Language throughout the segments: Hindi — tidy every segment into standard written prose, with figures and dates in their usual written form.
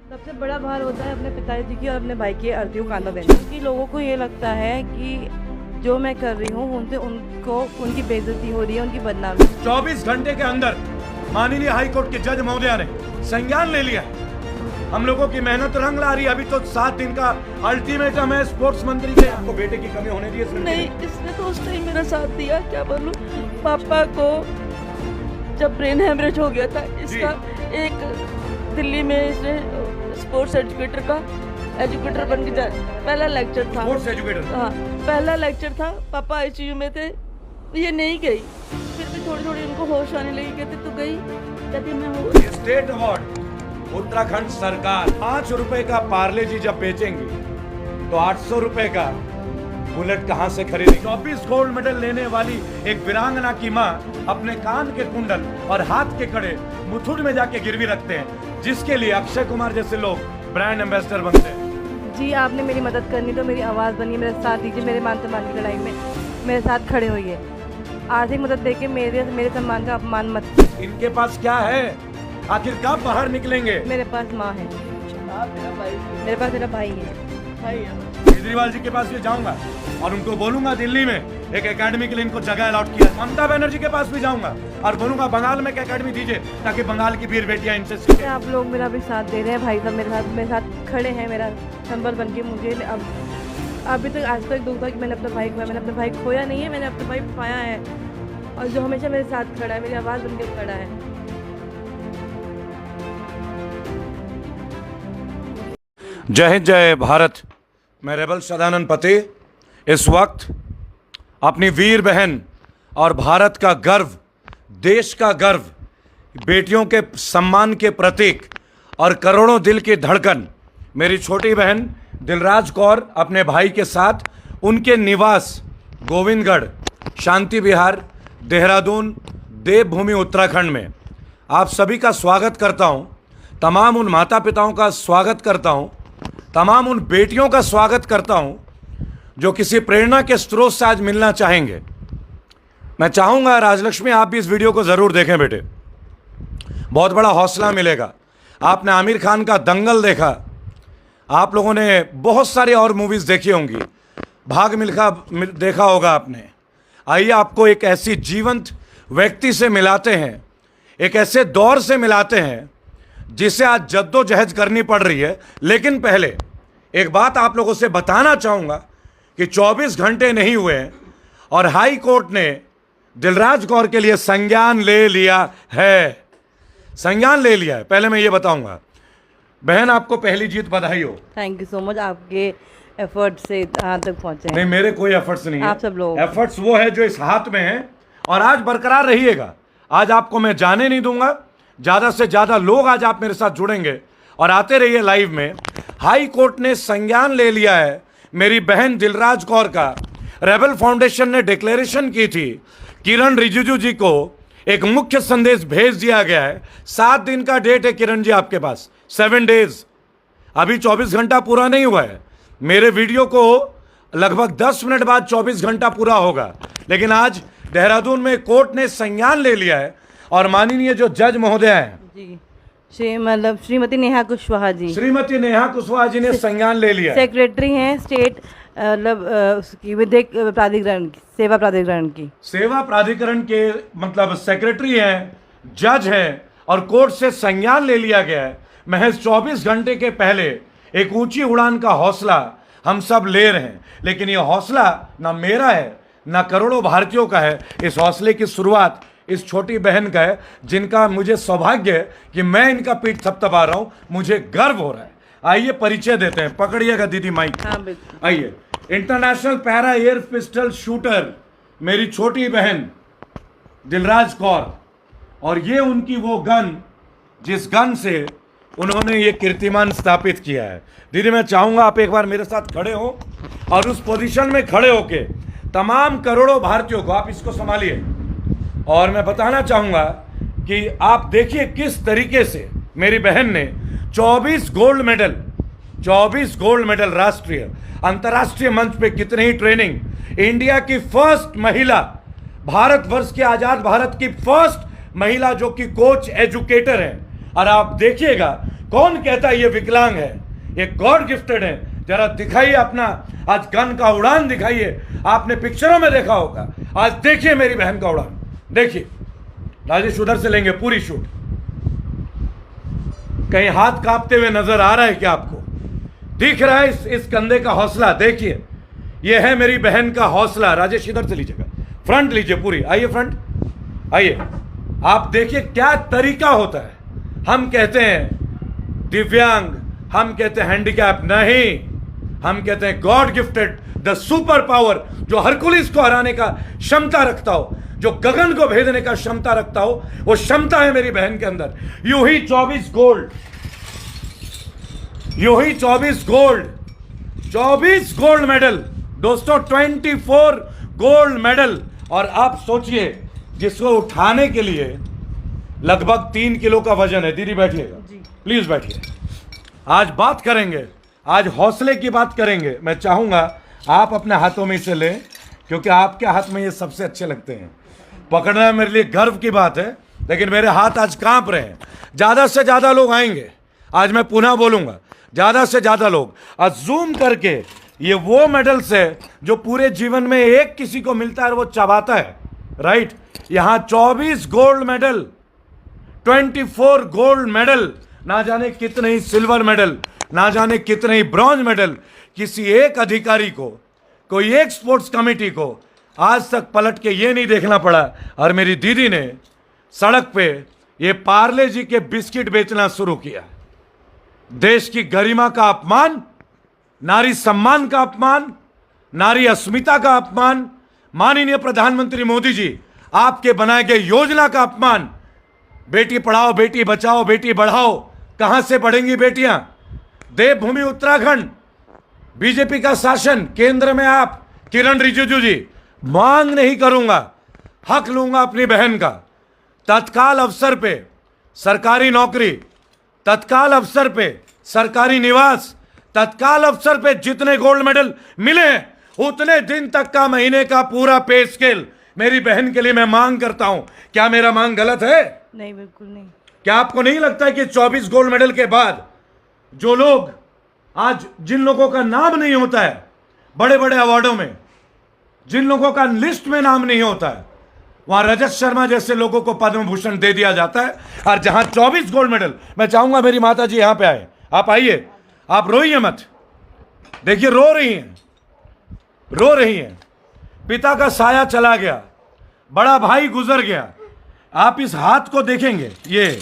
सबसे बड़ा भार होता है अपने पिताजी की और अपने भाई की अर्थी को कांधा देना, क्योंकि लोगों को ये लगता है कि जो मैं कर रही हूँ उनसे उनको उनकी बेइज्जती हो रही है, उनकी बदनामी। 24 घंटे के अंदर माननीय हाई कोर्ट के जज महोदया ने संज्ञान ले लिया है। हम लोगों की मेहनत रंग ला रही है। अभी तो 7 दिन का अल्टीमेटम है स्पोर्ट्स मंत्री के। आपको बेटे की कमी होने दी है? नहीं, इसने तो उस टाइम मेरा साथ दिया, क्या बोलूं। पापा को जब ब्रेन हेमरेज हो गया था, इसका एक दिल्ली में इसने स्पोर्ट्स एजुकेटर बन के पहला लेक्चर था। Sports educator? हाँ, पहला लेक्चर था। पापा आईसीयू में थे, ये नहीं गई। फिर भी थोड़ी थोड़ी उनको होश आने लगी। कहते तू गई? कहती मैं हूँ। स्टेट अवार्ड उत्तराखंड सरकार 5 रुपए का पार्ले जी जब बेचेंगी तो 800 रुपए का बुलेट कहां से खरीदेगी? 24 गोल्ड मेडल लेने वाली एक वीरांगना की मां अपने कान के कुंडल और हाथ के कड़े मुथुट में जाके गिरवी रखते हैं, जिसके लिए अक्षय कुमार जैसे लोग ब्रांड एम्बेसडर बनते हैं। जी, आपने मेरी मदद करनी तो मेरी आवाज़ बनिए, मेरे साथ दीजिए, मेरे मान सम्मान की लड़ाई में मेरे साथ खड़े होइए। आर्थिक मदद देके मेरे सम्मान का अपमान मत। इनके पास क्या है? आखिर कब बाहर निकलेंगे? मेरे पास माँ है, मेरे पास मेरा भाई है। केजरीवाल जी के पास भी जाऊंगा और उनको बोलूंगा दिल्ली में एक एकेडमी के लिए इनको जगह अलॉट किया। ममता बनर्जी के पास भी जाऊंगा और बोलूंगा बंगाल में एक एकेडमी दीजिए ताकि बंगाल की वीर बेटियां इनसे सीखें। आप लोग मेरा भी साथ दे रहे हैं, भाई साहब मेरे साथ खड़े हैं, मेरा संबल बन के। मुझे अब अभी तक आज तक दुख था कि मैंने अपना भाई खोया। मैंने अपना भाई खोया नहीं है, मैंने अपना भाई पाया है, और जो हमेशा मेरे साथ खड़ा है, मेरी आवाज़ बन के खड़ा है। जय हिंद, जय भारत। मैं रेबल सदानंद पति इस वक्त अपनी वीर बहन और भारत का गर्व, देश का गर्व, बेटियों के सम्मान के प्रतीक और करोड़ों दिल की धड़कन मेरी छोटी बहन दिलराज कौर अपने भाई के साथ उनके निवास गोविंदगढ़ शांति विहार देहरादून देवभूमि उत्तराखंड में आप सभी का स्वागत करता हूं। तमाम उन माता पिताओं का स्वागत करता हूं, तमाम उन बेटियों का स्वागत करता हूं जो किसी प्रेरणा के स्रोत से आज मिलना चाहेंगे। मैं चाहूंगा राजलक्ष्मी आप भी इस वीडियो को ज़रूर देखें बेटे, बहुत बड़ा हौसला मिलेगा। आपने आमिर खान का दंगल देखा, आप लोगों ने बहुत सारी और मूवीज़ देखी होंगी, भाग मिल्खा देखा होगा आपने। आइए आपको एक ऐसी जीवंत व्यक्ति से मिलाते हैं, एक ऐसे दौर से मिलाते हैं जिसे आज जद्दोजहद करनी पड़ रही है। लेकिन पहले एक बात आप लोगों से बताना चाहूँगा कि 24 घंटे नहीं हुए हैं और हाई कोर्ट ने दिलराज कौर के लिए संज्ञान ले लिया है। संज्ञान ले लिया है। पहले मैं ये बताऊंगा, बहन आपको पहली जीत बधाई हो। थैंक यू सो मच, आपके एफर्ट से यहाँ तक पहुँचे। नहीं, मेरे कोई एफर्ट्स नहीं है, आप सब लोग एफर्ट्स वो है जो इस हाथ में है और आज बरकरार रहिएगा। आज आपको मैं जाने नहीं दूंगा, ज़्यादा से ज़्यादा लोग आज आप मेरे साथ जुड़ेंगे और आते रहिए लाइव में। हाई कोर्ट ने संज्ञान ले लिया है मेरी बहन दिलराज कौर का। रेबल फाउंडेशन ने डिक्लेरेशन की थी, किरण रिजिजू जी को एक मुख्य संदेश भेज दिया गया है। 7 दिन का डेट है किरण जी आपके पास, 7 डेज। अभी 24 घंटा पूरा नहीं हुआ है। मेरे वीडियो को लगभग 10 मिनट बाद 24 घंटा पूरा होगा। लेकिन आज देहरादून में कोर्ट ने संज्ञान ले लिया है और माननीय जो जज महोदय हैं जी, श्रीमती नेहा कुशवाहा जी, श्रीमती नेहा कुशवाहा जी ने संज्ञान ले लिया। सेक्रेटरी हैं स्टेट उसकी विधिक प्राधिकरण की, सेवा प्राधिकरण के मतलब सेक्रेटरी हैं, जज हैं और कोर्ट से संज्ञान ले लिया गया है। महज 24 घंटे के पहले एक ऊंची उड़ान का हौसला हम सब ले रहे हैं। लेकिन ये हौसला ना मेरा है ना करोड़ों भारतीयों का है। इस हौसले की शुरुआत इस छोटी बहन का है, जिनका मुझे सौभाग्य है कि मैं इनका पीठ थपथपा रहा हूं। मुझे गर्व हो रहा है। आइए परिचय देते हैं, पकड़िएगा दीदी माइक। हाँ बिल्कुल। आइए, international para air pistol shooter मेरी छोटी बहन दिलराज कौर, और ये उनकी वो गन जिस गन से उन्होंने ये कीर्तिमान स्थापित किया है। दीदी मैं चाहूंगा आप एक बार मेरे साथ खड़े हो और उस पोजीशन में खड़े होके तमाम करोड़ों भारतीयों को आप इसको संभालिए। और मैं बताना चाहूंगा कि आप देखिए किस तरीके से मेरी बहन ने 24 गोल्ड मेडल राष्ट्रीय अंतर्राष्ट्रीय मंच पे कितनी ही ट्रेनिंग। इंडिया की फर्स्ट महिला, भारतवर्ष के आजाद भारत की फर्स्ट महिला जो कि कोच एजुकेटर है। और आप देखिएगा कौन कहता है ये विकलांग है? ये गॉड गिफ्टेड है। जरा दिखाइए अपना आज गन का उड़ान दिखाइए। आपने पिक्चरों में देखा होगा, आज देखिए मेरी बहन का उड़ान। देखिए राजेश, उधर से लेंगे पूरी शूट। कहीं हाथ कांपते हुए नजर आ रहा है क्या आपको? दिख रहा है इस कंधे का हौसला? देखिए, ये है मेरी बहन का हौसला। राजेश इधर से लीजिएगा, फ्रंट लीजिए पूरी, आइए फ्रंट आइए। आप देखिए क्या तरीका होता है। हम कहते हैं दिव्यांग, हम कहते हैं हैंडीकैप, नहीं, हम कहते हैं God gifted, the super power, जो हरकुलिस को हराने का क्षमता रखता हो, जो गगन को भेदने का क्षमता रखता हो, वो क्षमता है मेरी बहन के अंदर। यूं ही 24 गोल्ड, यूं ही 24 गोल्ड मेडल दोस्तों, 24 गोल्ड मेडल। और आप सोचिए, जिसको उठाने के लिए लगभग 3 किलो का वजन है। दीदी बैठिएगा, प्लीज बैठिए। आज बात करेंगे, आज हौसले की बात करेंगे। मैं चाहूंगा आप अपने हाथों में इसे लें, क्योंकि आपके हाथ में ये सबसे अच्छे लगते हैं। पकड़ना मेरे लिए गर्व की बात है, लेकिन मेरे हाथ आज कांप रहे हैं। ज्यादा से ज्यादा लोग आएंगे, आज मैं पुनः बोलूंगा, ज्यादा से ज्यादा लोग। आज जूम करके ये वो मेडल्स है जो पूरे जीवन में एक किसी को मिलता है और वो चबाता है, राइट। यहां 24 गोल्ड मेडल, 24 गोल्ड मेडल, ना जाने कितने ही सिल्वर मेडल, ना जाने कितने ही ब्रॉन्ज मेडल। किसी एक अधिकारी को, कोई एक स्पोर्ट्स कमेटी को आज तक पलट के ये नहीं देखना पड़ा। और मेरी दीदी ने सड़क पे ये पार्ले जी के बिस्किट बेचना शुरू किया। देश की गरिमा का अपमान, नारी सम्मान का अपमान, नारी अस्मिता का अपमान, माननीय प्रधानमंत्री मोदी जी आपके बनाए गए योजना का अपमान। बेटी पढ़ाओ, बेटी बचाओ, बेटी बढ़ाओ, कहां से बढ़ेंगी बेटियां? देवभूमि उत्तराखंड, बीजेपी का शासन, केंद्र में आप, किरण रिजिजू जी। मांग नहीं करूंगा, हक लूंगा अपनी बहन का। तत्काल अवसर पे सरकारी नौकरी, तत्काल अवसर पे सरकारी निवास, तत्काल अवसर पे जितने गोल्ड मेडल मिले उतने दिन तक का महीने का पूरा पे स्केल मेरी बहन के लिए मैं मांग करता हूं। क्या मेरा मांग गलत है? नहीं, बिल्कुल नहीं। क्या आपको नहीं लगता है कि 24 गोल्ड मेडल के बाद जो लोग आज, जिन लोगों का नाम नहीं होता है बड़े बड़े अवार्डों में, जिन लोगों का लिस्ट में नाम नहीं होता है, वहां रजत शर्मा जैसे लोगों को पद्म भूषण दे दिया जाता है। और जहां 24 गोल्ड मेडल, मैं चाहूंगा मेरी माता जी यहां पे आए, आप आइए, आप रोइए मत। देखिए रो रही हैं, रो रही हैं। पिता का साया चला गया, बड़ा भाई गुजर गया। आप इस हाथ को देखेंगे, ये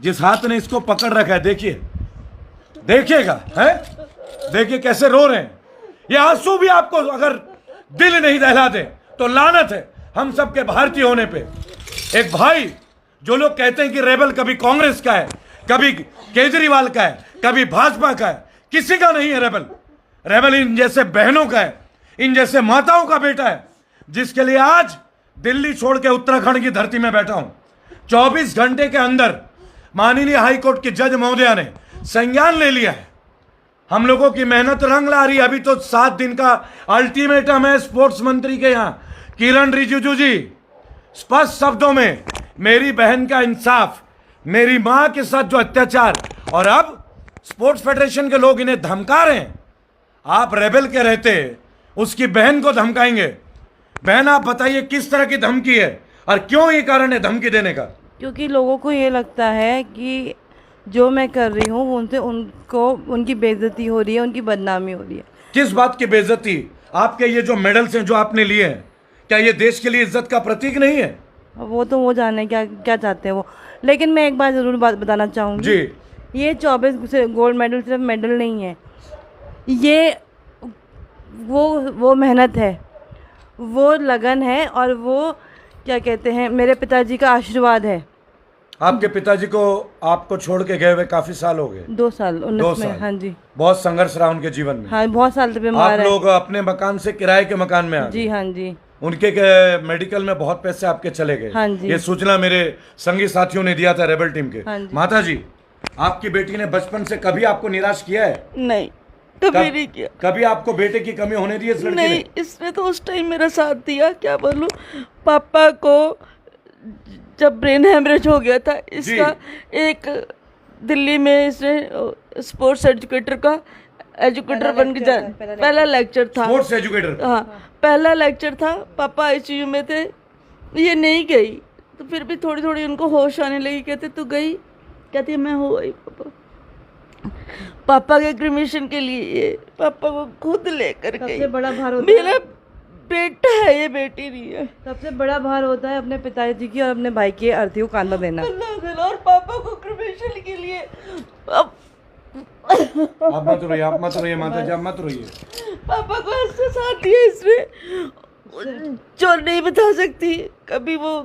जिस हाथ ने इसको पकड़ रखा है, देखिए, देखिएगा, है, देखिए कैसे रो रहे हैं। ये आंसू भी आपको अगर दिल नहीं दहला दे तो लानत है हम सबके भारतीय होने पे। एक भाई, जो लोग कहते हैं कि रेबल कभी कांग्रेस का है, कभी केजरीवाल का है, कभी भाजपा का है, किसी का नहीं है रेबल। रेबल इन जैसे बहनों का है, इन जैसे माताओं का बेटा है, जिसके लिए आज दिल्ली छोड़ के उत्तराखंड की धरती में बैठा हूं। 24 घंटे के अंदर माननीय हाईकोर्ट की जज महोदया ने संज्ञान ले लिया है। हम लोगों की मेहनत रंग ला रही है। अभी तो 7 दिन का अल्टीमेटम है स्पोर्ट्स मंत्री के यहां, किरण रिजिजू जी। स्पष्ट शब्दों में मेरी बहन का इंसाफ, मेरी मां के साथ जो अत्याचार, और अब स्पोर्ट्स फेडरेशन के लोग इन्हें धमका रहे हैं। आप रेबल के रहते उसकी बहन को धमकाएंगे। बहन आप बताइए किस तरह की धमकी है और क्यों ये कारण है धमकी देने का? क्योंकि लोगों को ये लगता है कि जो मैं कर रही हूँ उनसे उनको उनकी बेइज्जती हो रही है, उनकी बदनामी हो रही है। किस बात की बेइज्जती? आपके ये जो मेडल्स हैं जो आपने लिए हैं, क्या ये देश के लिए इज्जत का प्रतीक नहीं है? वो तो वो जाने क्या क्या चाहते हैं वो। लेकिन मैं एक बात ज़रूर बताना चाहूँगी जी। ये 24 गोल्ड मेडल सिर्फ मेडल नहीं है, ये वो मेहनत है, वो लगन है, और वो क्या कहते हैं, मेरे पिताजी का आशीर्वाद है। आपके पिताजी को आपको छोड़ के गए हुए काफी साल हो गए? 2 साल, 19 2 में। साल। हाँ जी। बहुत संघर्ष रहा उनके जीवन में। हाँ, बहुत साल तक बीमार आप है। लोग अपने मकान से किराए के मकान में आ गए। जी हाँ जी। उनके मेडिकल में बहुत पैसे आपके चले गए। हाँ जी। ये सूचना मेरे संगी साथियों ने दिया था रेबल टीम के। हाँ जी। माता जी, आपकी बेटी ने बचपन से कभी आपको निराश किया है? नहीं, कभी नहीं किया। कभी आपको बेटे की कमी होने दी है इस लड़की ने? नहीं, इसने तो उस टाइम मेरा साथ दिया। क्या बोलूं, पापा को जब ब्रेन हेमरेज हो गया था, इसका एक दिल्ली में इसने स्पोर्ट्स एजुकेटर बन के जा पहला लेक्चर था। Sports educator. हाँ, पहला लेक्चर था। पापा आईसीयू में थे, ये नहीं गई, तो फिर भी थोड़ी थोड़ी उनको होश आने लगी। कहते तू गई? कहती है मैं हो आई पापा के क्रिमेशन के लिए। पापा को खुद लेकर गई। सबसे बड़ा भार होता मेरा बेटा है, ये बेटी नहीं है। सबसे बड़ा भार होता है अपने पिताजी की और अपने भाई की अर्थी को कांधा देना। और पापा को क्रिमेशन के लिए अब आप मत रोइए माता जी, आप मत रोइए। पापा को ऐसे साथ दिया इसने, जो नहीं बता सकती। कभी वो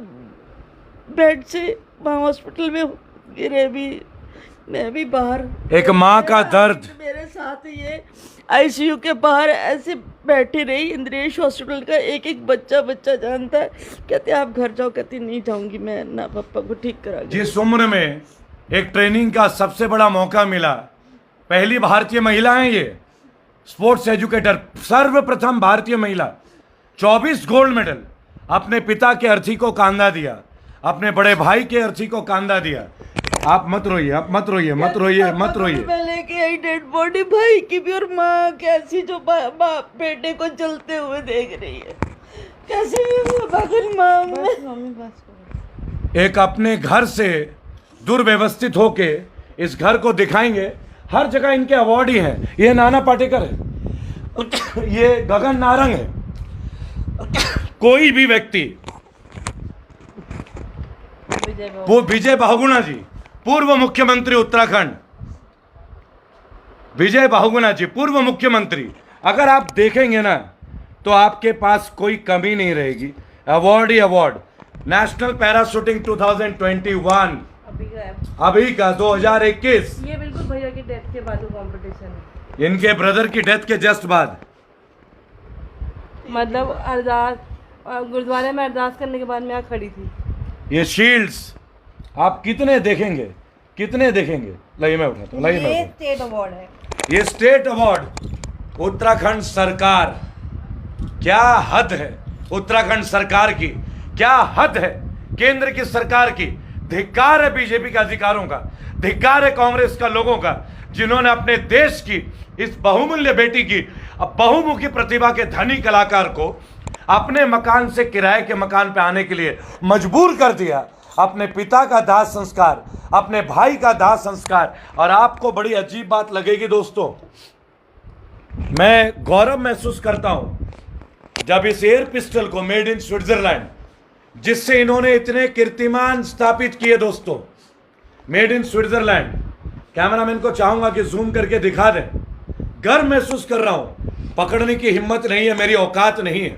बेड से वहाँ हॉस्पिटल में गिरे भी, मैं भी बाहर। एक माँ का दर्द। मेरे साथ ये आईसीयू के बाहर ऐसे बैठी रही। इंद्रेश हॉस्पिटल का एक एक बच्चा जानता है। कहते आप घर जाओ, कहती नहीं जाऊंगी मैं ना, पापा को ठीक करा। जिस उम्र में एक ट्रेनिंग का सबसे बड़ा मौका मिला, पहली भारतीय महिला है ये स्पोर्ट्स एजुकेटर, सर्वप्रथम भारतीय महिला, 24 गोल्ड मेडल। अपने पिता के अर्थी को कांधा दिया, अपने बड़े भाई के अर्थी को कांधा दिया। आप मत रोइए, आप मत रोइए, मत रोइए, मत रोइए। मैं लेके आई डेड बॉडी भाई की भी, और माँ कैसी जो बाप बेटे को जलते हुए देख रही है। कैसे माँ एक अपने घर से दुर्व्यवस्थित होके इस घर को दिखाएंगे। हर जगह इनके अवार्ड ही हैं। ये नाना पाटेकर है, ये गगन नारंग है। कोई भी व्यक्ति, वो विजय बहुगुणा जी, पूर्व मुख्यमंत्री उत्तराखंड, विजय बहुगुणा जी पूर्व मुख्यमंत्री, अगर आप देखेंगे ना तो आपके पास कोई कमी नहीं रहेगी। अवार्ड ही अवार्ड। नेशनल पैरा शूटिंग 2021 अभी का 2021। ये बिल्कुल भैया की डेथ के बाद कंपटीशन है। इनके ब्रदर की डेथ के जस्ट बाद, मतलब अरदास गुरुद्वारे में अरदास करने के बाद मैं यहाँ खड़ी थी। ये शील्ड्स आप कितने देखेंगे, कितने देखेंगे। लाइए मैं उठाता हूँ, लाइए मैं। स्टेट अवार्ड है ये स्टेट अवार्ड। उत्तराखंड सरकार, क्या हद है उत्तराखंड सरकार की, क्या हद है केंद्र की सरकार की। धिक्कार है बीजेपी के अधिकारों का, धिक्कार है कांग्रेस का लोगों का, जिन्होंने अपने देश की इस बहुमूल्य बेटी की, बहुमुखी प्रतिभा के धनी कलाकार को अपने मकान से किराए के मकान पे आने के लिए मजबूर कर दिया। अपने पिता का दाह संस्कार, अपने भाई का दाह संस्कार। और आपको बड़ी अजीब बात लगेगी दोस्तों, मैं गौरव महसूस करता हूं जब इस एयर पिस्टल को मेड इन स्विट्जरलैंड, जिससे इन्होंने इतने कीर्तिमान स्थापित किए दोस्तों, मेड इन स्विट्जरलैंड। कैमरामैन को चाहूंगा कि जूम करके दिखा दें। गर्व महसूस कर रहा हूं, पकड़ने की हिम्मत नहीं है, मेरी औकात नहीं है,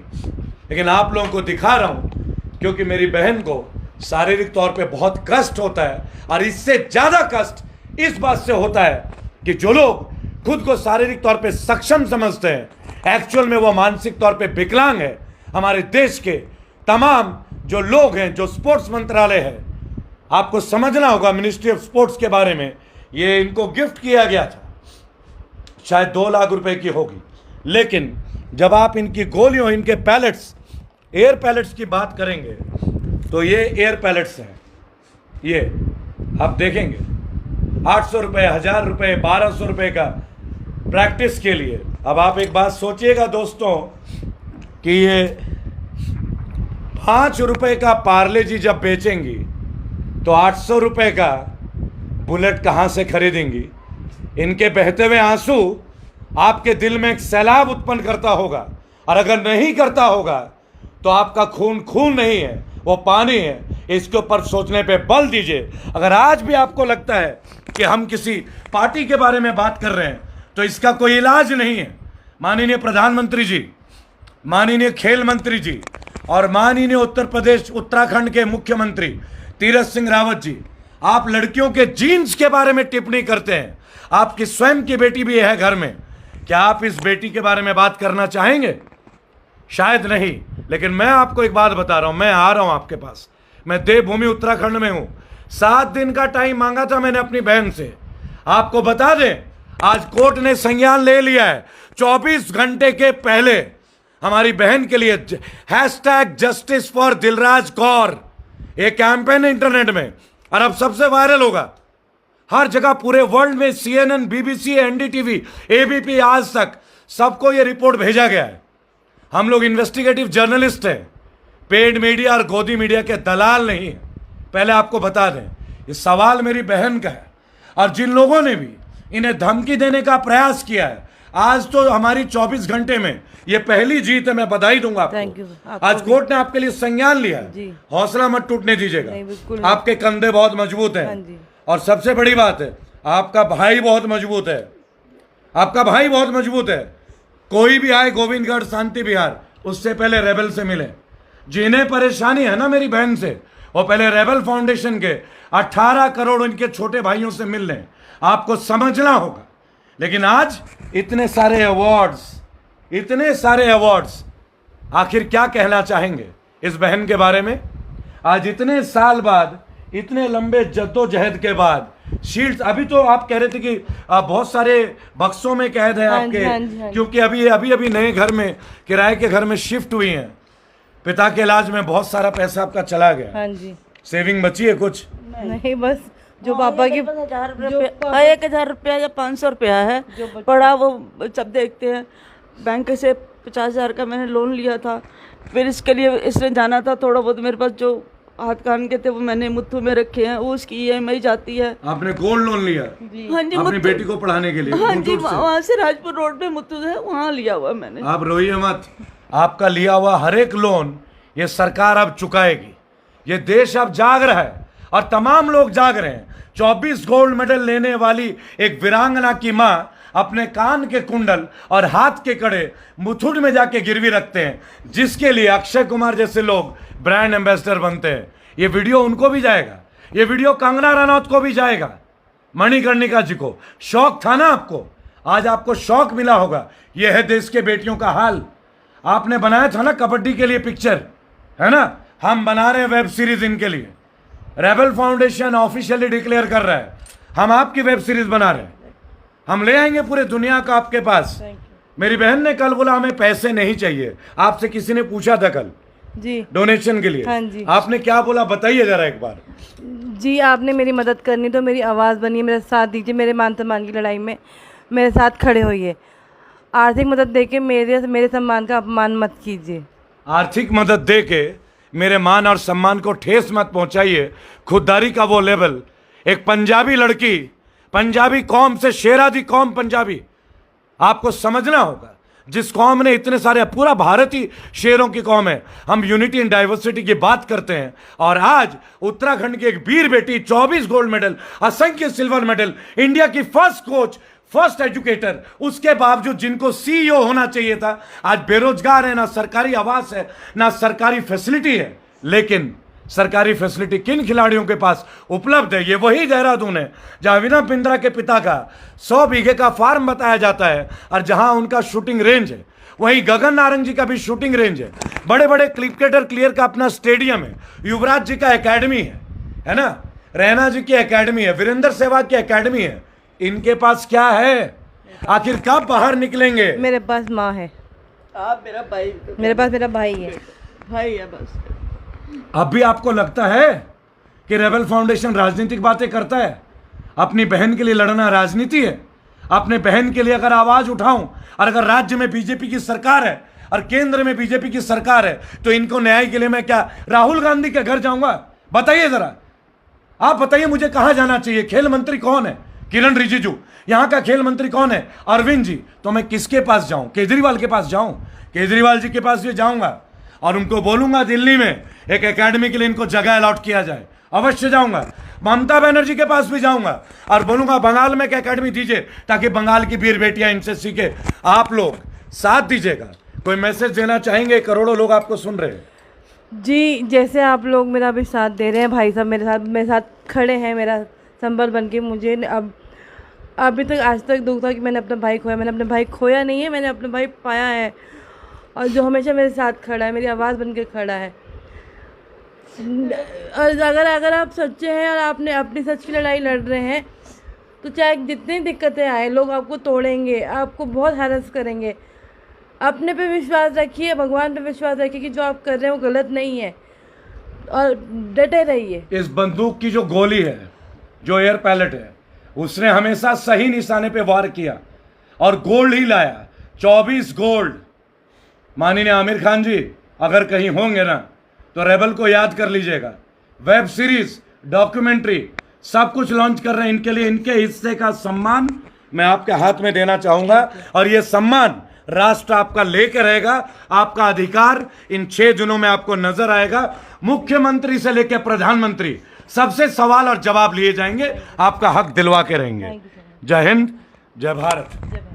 लेकिन आप लोगों को दिखा रहा हूं क्योंकि मेरी बहन को शारीरिक तौर पे बहुत कष्ट होता है। और इससे ज्यादा कष्ट इस बात से होता है कि जो लोग खुद को शारीरिक तौर पे सक्षम समझते हैं, एक्चुअल में वो मानसिक तौर पे विकलांग है। हमारे देश के तमाम जो लोग हैं, जो स्पोर्ट्स मंत्रालय है, आपको समझना होगा मिनिस्ट्री ऑफ स्पोर्ट्स के बारे में। ये इनको गिफ्ट किया गया था, शायद 2 लाख रुपए की होगी, लेकिन जब आप इनकी गोलियों, इनके पैलेट्स, एयर पैलेट्स की बात करेंगे तो ये एयर पैलेट्स हैं। ये आप देखेंगे 800 रुपये, 1000 रुपये, 1200 रुपये का प्रैक्टिस के लिए। अब आप एक बात सोचिएगा दोस्तों कि ये 5 रुपये का पार्ले जी जब बेचेंगी तो 800 रुपये का बुलेट कहाँ से खरीदेंगी। इनके बहते हुए आंसू आपके दिल में एक सैलाब उत्पन्न करता होगा, और अगर नहीं करता होगा तो आपका खून खून नहीं है, वो पानी है। इसके ऊपर सोचने पे बल दीजिए। अगर आज भी आपको लगता है कि हम किसी पार्टी के बारे में बात कर रहे हैं तो इसका कोई इलाज नहीं है। माननीय प्रधानमंत्री जी, माननीय खेल मंत्री जी और माननीय उत्तर प्रदेश उत्तराखंड के मुख्यमंत्री तीरथ सिंह रावत जी, आप लड़कियों के जीन्स के बारे में टिप्पणी करते हैं। आपकी स्वयं की बेटी भी है घर में, क्या आप इस बेटी के बारे में बात करना चाहेंगे? शायद नहीं, लेकिन मैं आपको एक बात बता रहा हूं, मैं आ रहा हूं आपके पास। मैं देवभूमि उत्तराखंड में हूं। 7 दिन का टाइम मांगा था मैंने अपनी बहन से। आपको बता दें, आज कोर्ट ने संज्ञान ले लिया है। 24 घंटे के पहले हमारी बहन के लिए #जस्टिस फॉर दिलराज कौर एक कैंपेन है इंटरनेट में, और अब सबसे वायरल होगा। हर जगह पूरे वर्ल्ड में CNN, BBC, NDTV, ABP, आज तक सबको ये रिपोर्ट भेजा गया है। हम लोग इन्वेस्टिगेटिव जर्नलिस्ट हैं, पेड मीडिया और गोदी मीडिया के दलाल नहीं है। पहले आपको बता दें, ये सवाल मेरी बहन का है, और जिन लोगों ने भी इन्हें धमकी देने का प्रयास किया है, आज तो हमारी 24 घंटे में ये पहली जीत है, मैं बधाई दूंगा Thank you, आपको। आज कोर्ट ने आपके लिए संज्ञान लिया है। जी। हौसला मत टूटने नहीं, दीजिएगा, बिल्कुल आपके कंधे बहुत मजबूत हाँ हैं, जी। और सबसे बड़ी बात है, आपका भाई बहुत मजबूत है, आपका भाई बहुत मजबूत है। कोई भी आए गोविंदगढ़, शांति विहार, उससे पहले रेबल से मिले। जिन्हें परेशानी है ना मेरी बहन से, वो पहले रेबल फाउंडेशन के 18 करोड़ उनके छोटे भाइयों से मिल लें, आपको समझना होगा। लेकिन आज इतने सारे अवार्ड्स, आखिर क्या कहना चाहेंगे इस बहन के बारे में? आज इतने साल बाद, इतने लंबे जद्दोजहद के बाद शील्ड्स, अभी तो आप कह रहे थे कि बहुत सारे बक्सों में कैद है हाँ आपके, जी, हाँ जी, हाँ जी। क्योंकि अभी नए घर में, किराए के घर में शिफ्ट हुई हैं। पिता के इलाज में बहुत सारा पैसा आपका चला गया, हाँ जी। सेविंग बची है कुछ? नहीं, बस जो पापा की 1,000 रुपया या 500 रुपया है पड़ा, वो सब देखते हैं। बैंक से 50,000 का मैंने लोन लिया था, फिर इसके लिए इसने जाना था। थोड़ा बहुत मेरे पास जो हाथ कान के थे वो मैंने मुट्ठू में रखे हैं, वो उसकी EMI जाती है। आपने गोल्ड लोन लिया हाँ जी, अपनी बेटी को पढ़ाने के लिए? हाँ जी, मुथूट से? वहाँ से राजपुर रोड पे मुट्ठू है, वहाँ लिया हुआ मैंने। आप रोइए मत, आपका लिया हुआ हर एक लोन ये सरकार अब चुकाएगी। ये देश अब जाग रहा है, और तमाम लोग जाग रहे हैं। 24 गोल्ड मेडल लेने वाली एक वीरांगना की माँ अपने कान के कुंडल और हाथ के कड़े मुथुट में जाके गिरवी रखते हैं, जिसके लिए अक्षय कुमार जैसे लोग ब्रांड एम्बेसडर बनते हैं। ये वीडियो उनको भी जाएगा, ये वीडियो कंगना रनौत को भी जाएगा, मणिकर्णिका जी को। शौक था ना आपको, आज आपको शौक मिला होगा। ये है देश के बेटियों का हाल। आपने बनाया था ना कबड्डी के लिए पिक्चर, है ना? हम बना रहे हैं वेब सीरीज इनके लिए। रेबल फाउंडेशन ऑफिशियली डिक्लेयर कर रहा है, हम आपकी वेब सीरीज बना रहे हैं, हम ले आएंगे पूरे दुनिया का आपके पास। मेरी बहन ने कल बोला हमें पैसे नहीं चाहिए, आपसे किसी ने पूछा था कल जी डोनेशन के लिए, हाँ जी। आपने क्या बोला बताइए जरा एक बार। जी, आपने मेरी मदद करनी तो मेरी आवाज़ बनिए, मेरा साथ दीजिए, मेरे मान सम्मान की लड़ाई में मेरे साथ खड़े होइए। आर्थिक मदद देके मेरे सम्मान का अपमान मत कीजिए। आर्थिक मदद दे के मेरे मान और सम्मान को ठेस मत पहुंचाइए। खुददारी का वो लेवल, एक पंजाबी लड़की, पंजाबी कौम से शेरादी कौम पंजाबी, आपको समझना होगा। जिस कौम ने इतने सारे, पूरा भारत ही शेरों की कौम है। हम यूनिटी एंड डाइवर्सिटी की बात करते हैं, और आज उत्तराखंड की एक वीर बेटी 24 गोल्ड मेडल, असंख्य सिल्वर मेडल, इंडिया की फर्स्ट कोच, फर्स्ट एजुकेटर, उसके बावजूद जिनको CEO होना चाहिए था, आज बेरोजगार है। ना सरकारी आवास है, ना सरकारी फैसिलिटी है। लेकिन सरकारी फैसिलिटी किन खिलाड़ियों के पास उपलब्ध है? ये वही देहरादून है जहां अभिनव बिंद्रा के पिता का 100 बीघे का फार्म बताया जाता है, और जहां उनका शूटिंग रेंज है, वहीं गगन नारंग जी का भी शूटिंग रेंज है। बड़े बड़े क्रिकेटर क्लियर का अपना स्टेडियम है, युवराज जी का एकेडमी है ना? रैना जी की एकेडमी है, वीरेंद्र सहवाग की एकेडमी है। इनके पास क्या है? आखिर कब बाहर निकलेंगे? मेरे पास माँ है, आप मेरा भाई, मेरे पास मेरा भाई है। भाई है बस। अब भी आपको लगता है कि रेबल फाउंडेशन राजनीतिक बातें करता है? अपनी बहन के लिए लड़ना राजनीति है? अपने बहन के लिए अगर आवाज उठाऊं, और अगर राज्य में बीजेपी की सरकार है और केंद्र में बीजेपी की सरकार है, तो इनको न्याय के लिए मैं क्या राहुल गांधी के घर जाऊंगा? बताइए जरा, आप बताइए मुझे कहां जाना चाहिए? खेल मंत्री कौन है? किरण रिजिजू। यहां का खेल मंत्री कौन है? अरविंद जी। तो मैं किसके पास जाऊं? केजरीवाल के पास जाऊं? केजरीवाल जी के पास भी जाऊंगा और उनको बोलूंगा दिल्ली में एक एकेडमी के लिए इनको जगह अलॉट किया जाए, अवश्य जाऊंगा। ममता बनर्जी के पास भी जाऊंगा और बोलूंगा बंगाल में एक एकेडमी दीजिए, ताकि बंगाल की वीर बेटियां इनसे सीखे। आप लोग साथ दीजिएगा। कोई मैसेज देना चाहेंगे? करोड़ों लोग आपको सुन रहे हैं। जी, जैसे आप लोग मेरा भी साथ दे रहे हैं, भाई साहब मेरे साथ खड़े हैं, मेरा संबल बन के। मुझे अब अभी तक आज तक दुख था कि मैंने अपना भाई खोया। मैंने अपना भाई खोया नहीं है, मैंने अपना भाई पाया है, और जो हमेशा मेरे साथ खड़ा है, मेरी आवाज़ बन के खड़ा है। और अगर आप सच्चे हैं और आपने अपनी सच की लड़ाई लड़ रहे हैं, तो चाहे जितनी दिक्कतें आए, लोग आपको तोड़ेंगे, आपको बहुत हैरेस करेंगे, अपने पे विश्वास रखिए, भगवान पे विश्वास रखिए कि जो आप कर रहे हैं वो गलत नहीं है, और डटे रहिए। इस बंदूक की जो गोली है, जो एयर पैलेट है, उसने हमेशा सही निशाने पे वार किया और गोल्ड ही लाया, 24 गोल्ड। माननीय आमिर खान जी अगर कहीं होंगे ना तो रेबल को याद कर लीजिएगा। वेब सीरीज, डॉक्यूमेंट्री सब कुछ लॉन्च कर रहे हैं। इनके लिए इनके हिस्से का सम्मान मैं आपके हाथ में देना चाहूंगा और ये सम्मान राष्ट्र आपका लेकर रहेगा। आपका अधिकार इन 6 दिनों में आपको नजर आएगा। मुख्यमंत्री से लेकर प्रधानमंत्री सबसे सवाल और जवाब लिए जाएंगे, आपका हक दिलवा के रहेंगे। जय हिंद, जय भारत।